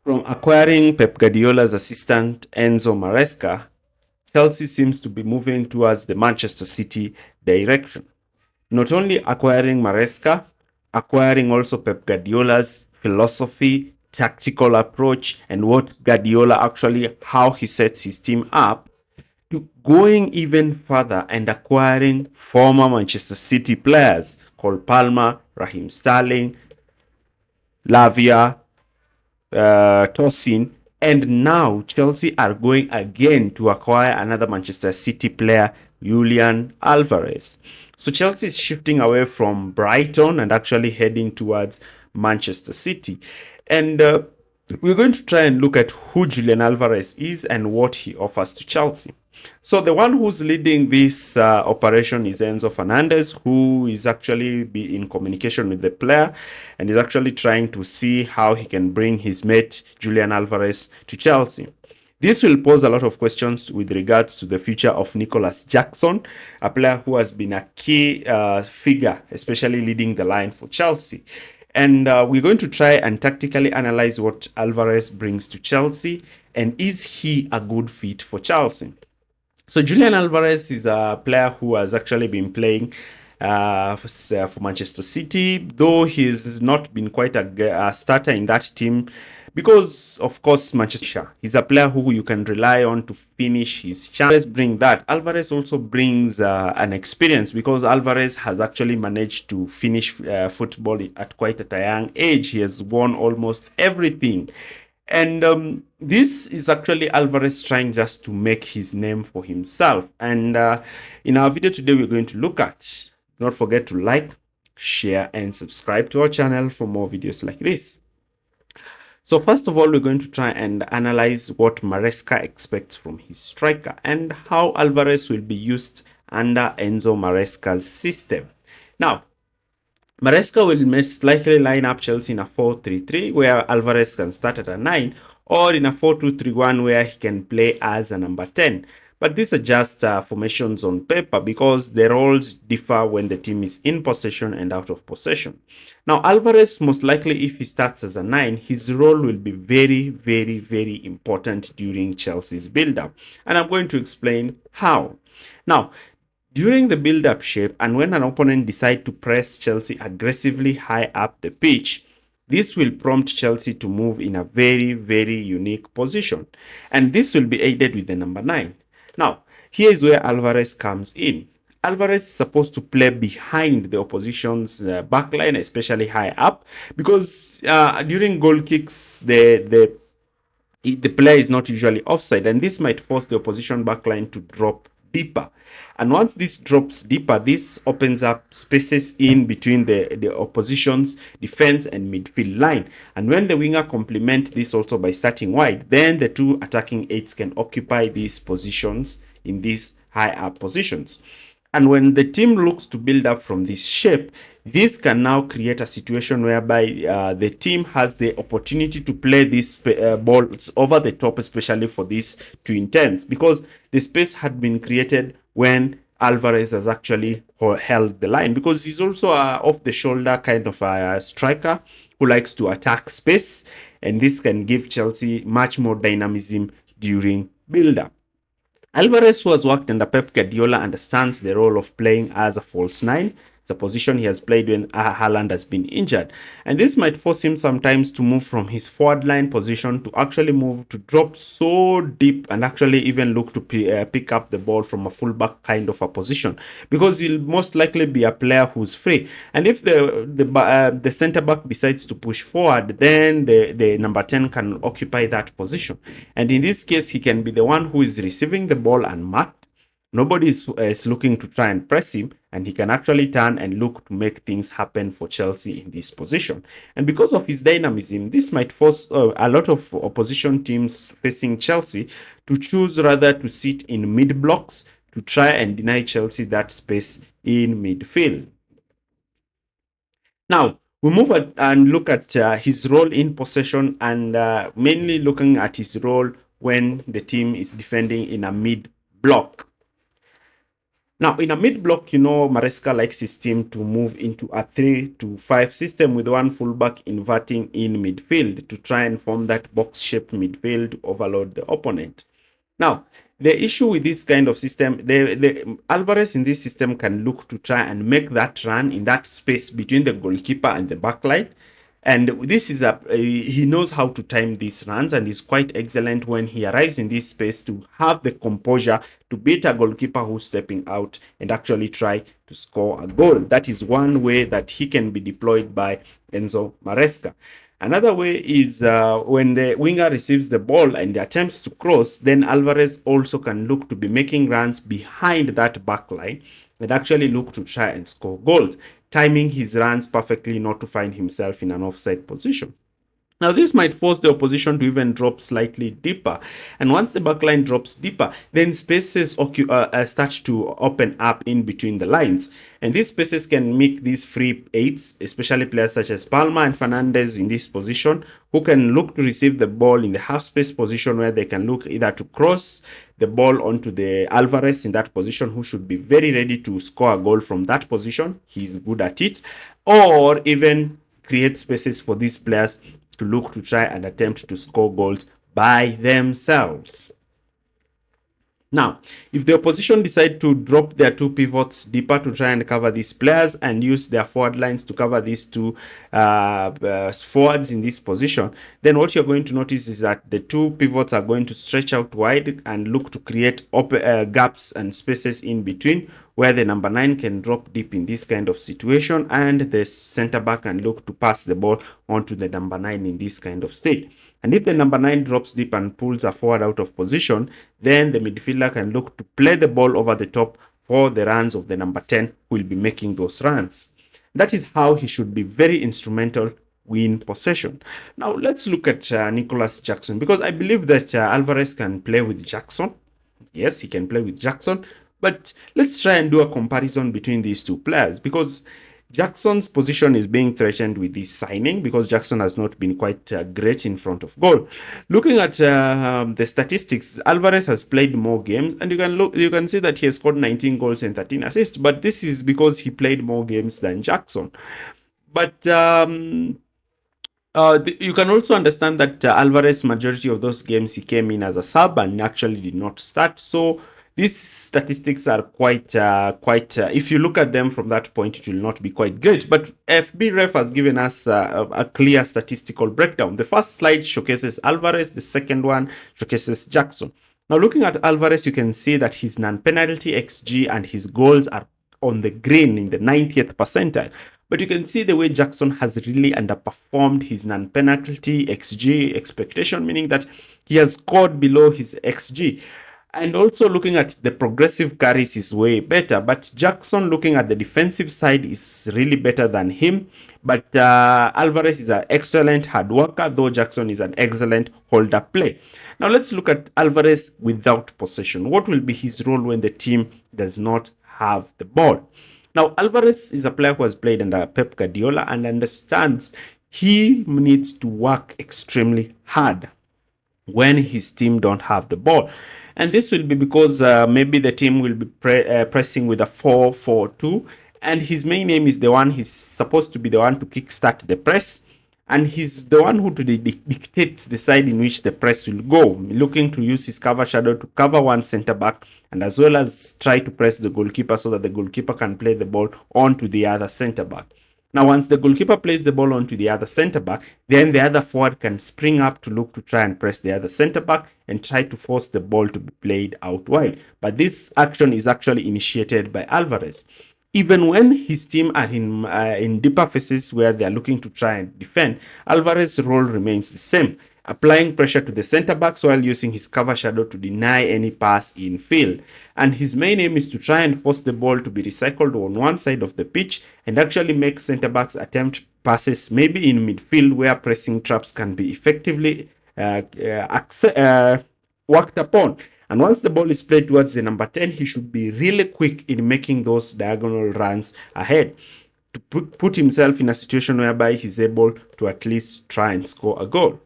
From acquiring Pep Guardiola's assistant Enzo Maresca, Chelsea seems to be moving towards the Manchester City direction. Not only acquiring Maresca, acquiring also Pep Guardiola's philosophy, tactical approach, and what Guardiola actually, how he sets his team up, to going even further and acquiring former Manchester City players called Palmer, Raheem Sterling, Lavia, Tosin, and now Chelsea are going again to acquire another Manchester City player, Julian Alvarez. So Chelsea is shifting away from Brighton and actually heading towards Manchester City. And we're going to try and look at who Julian Alvarez is and what he offers to Chelsea. So the one who's leading this operation is Enzo Fernandez, who is actually be in communication with the player and is actually trying to see how he can bring his mate Julian Alvarez to Chelsea. This will pose a lot of questions with regards to the future of Nicholas Jackson, a player who has been a key figure, especially leading the line for Chelsea. And we're going to try and tactically analyze what Alvarez brings to Chelsea, and is he a good fit for Chelsea? So Julian Alvarez is a player who has actually been playing for Manchester City, though he's not been quite a starter in that team because, of course, Manchester. He's a player who you can rely on to finish his chances. Bring that. Alvarez also brings an experience because Alvarez has actually managed to finish football at quite a young age. He has won almost everything. And this is actually Alvarez trying just to make his name for himself. And in our video today, we're going to look at, do not forget to like, share, and subscribe to our channel for more videos like this. So first of all, we're going to try and analyze what Maresca expects from his striker and how Alvarez will be used under Enzo Maresca's system. Now, Maresca will most likely line up Chelsea in a 4-3-3 where Alvarez can start at a 9, or in a 4-2-3-1 where he can play as a number 10. But these are just formations on paper because the roles differ when the team is in possession and out of possession. Now, Alvarez, most likely if he starts as a 9, his role will be very, very, very important during Chelsea's build-up. And I'm going to explain how. Now, during the build-up shape and when an opponent decides to press Chelsea aggressively high up the pitch, this will prompt Chelsea to move in a very, very unique position. And this will be aided with the number 9. Now, here is where Alvarez comes in. Alvarez is supposed to play behind the opposition's backline, especially high up, because during goal kicks, the player is not usually offside, and this might force the opposition backline to drop deeper. And once this drops deeper, this opens up spaces in between the opposition's defense and midfield line. And when the winger complement this also by starting wide, then the two attacking eights can occupy these positions in these high up positions. And when the team looks to build up from this shape, this can now create a situation whereby the team has the opportunity to play these balls over the top, especially for these two intents, because the space had been created when Alvarez has actually held the line, because he's also a off-the-shoulder kind of a striker who likes to attack space, and this can give Chelsea much more dynamism during build-up. Alvarez, who has worked under Pep Guardiola, understands the role of playing as a false 9. It's a position he has played when Haaland has been injured. And this might force him sometimes to move from his forward line position to actually move to drop so deep and actually even look to pick up the ball from a fullback kind of a position, because he'll most likely be a player who's free. And if the centre back decides to push forward, then the number 10 can occupy that position. And in this case, he can be the one who is receiving the ball unmarked. Nobody is looking to try and press him, and he can actually turn and look to make things happen for Chelsea in this position. And because of his dynamism, this might force a lot of opposition teams facing Chelsea to choose rather to sit in mid blocks to try and deny Chelsea that space in midfield. Now, we move and look at his role in possession, and mainly looking at his role when the team is defending in a mid block. Now, in a mid block, you know, Maresca likes his team to move into a 3-5 system with one fullback inverting in midfield to try and form that box-shaped midfield to overload the opponent. Now, the issue with this kind of system, the Alvarez in this system can look to try and make that run in that space between the goalkeeper and the backline. And this is he knows how to time these runs, and is quite excellent when he arrives in this space to have the composure to beat a goalkeeper who's stepping out and actually try to score a goal. That is one way that he can be deployed by Enzo Maresca. Another way is when the winger receives the ball and attempts to cross, then Alvarez also can look to be making runs behind that back line and actually look to try and score goals, timing his runs perfectly not to find himself in an offside position. Now, this might force the opposition to even drop slightly deeper. And once the backline drops deeper, then spaces start to open up in between the lines. And these spaces can make these free eights, especially players such as Palma and Fernandez in this position, who can look to receive the ball in the half space position where they can look either to cross the ball onto the Alvarez in that position, who should be very ready to score a goal from that position. He's good at it. Or even create spaces for these players to look to try and attempt to score goals by themselves. Now, if the opposition decide to drop their two pivots deeper to try and cover these players and use their forward lines to cover these two forwards in this position, then what you're going to notice is that the two pivots are going to stretch out wide and look to create gaps and spaces in between, where the number 9 can drop deep in this kind of situation and the center back can look to pass the ball onto the number 9 in this kind of state. And if the number 9 drops deep and pulls a forward out of position, then the midfielder can look to play the ball over the top for the runs of the number 10, who will be making those runs. That is how he should be very instrumental in possession. Now, let's look at Nicholas Jackson, because I believe that Alvarez can play with Jackson. Yes, he can play with Jackson. But let's try and do a comparison between these two players, because Jackson's position is being threatened with this signing because Jackson has not been quite great in front of goal. Looking at the statistics, Alvarez has played more games, and you can see that he has scored 19 goals and 13 assists. But this is because he played more games than Jackson. But you can also understand that Alvarez, majority of those games, he came in as a sub and actually did not start. So these statistics are quite, if you look at them from that point, it will not be quite great. But FB Ref has given us a clear statistical breakdown. The first slide showcases Alvarez. The second one showcases Jackson. Now, looking at Alvarez, you can see that his non-penalty XG and his goals are on the green in the 90th percentile. But you can see the way Jackson has really underperformed his non-penalty XG expectation, meaning that he has scored below his XG. And also looking at the progressive carries is way better. But Jackson, looking at the defensive side, is really better than him. But Alvarez is an excellent hard worker, though Jackson is an excellent holder play. Now let's look at Alvarez without possession. What will be his role when the team does not have the ball? Now, Alvarez is a player who has played under Pep Guardiola and understands he needs to work extremely hard when his team don't have the ball. And this will be because maybe the team will be pressing with a 4-4-2, and his main aim is he's supposed to be the one to kickstart the press, and he's the one who dictates the side in which the press will go, looking to use his cover shadow to cover one center back and as well as try to press the goalkeeper so that the goalkeeper can play the ball onto the other center back. Now, once the goalkeeper plays the ball onto the other center back, then the other forward can spring up to look to try and press the other center back and try to force the ball to be played out wide. But this action is actually initiated by Alvarez. Even when his team are in deeper phases where they are looking to try and defend, Alvarez's role remains the same, applying pressure to the center backs while using his cover shadow to deny any pass in field. And his main aim is to try and force the ball to be recycled on one side of the pitch and actually make center backs attempt passes maybe in midfield where pressing traps can be effectively worked upon. And once the ball is played towards the number 10, he should be really quick in making those diagonal runs ahead to put himself in a situation whereby he's able to at least try and score a goal.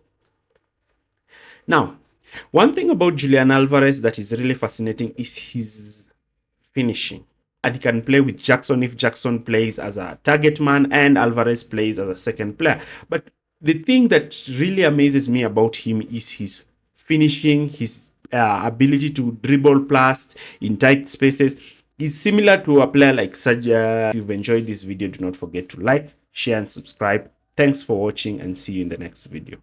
Now, one thing about Julian Alvarez that is really fascinating is his finishing. and he can play with Jackson if Jackson plays as a target man and Alvarez plays as a second player. But the thing that really amazes me about him is his finishing, his ability to dribble past in tight spaces is similar to a player like Saja. If you've enjoyed this video, do not forget to like, share, and subscribe. Thanks for watching, and see you in the next video.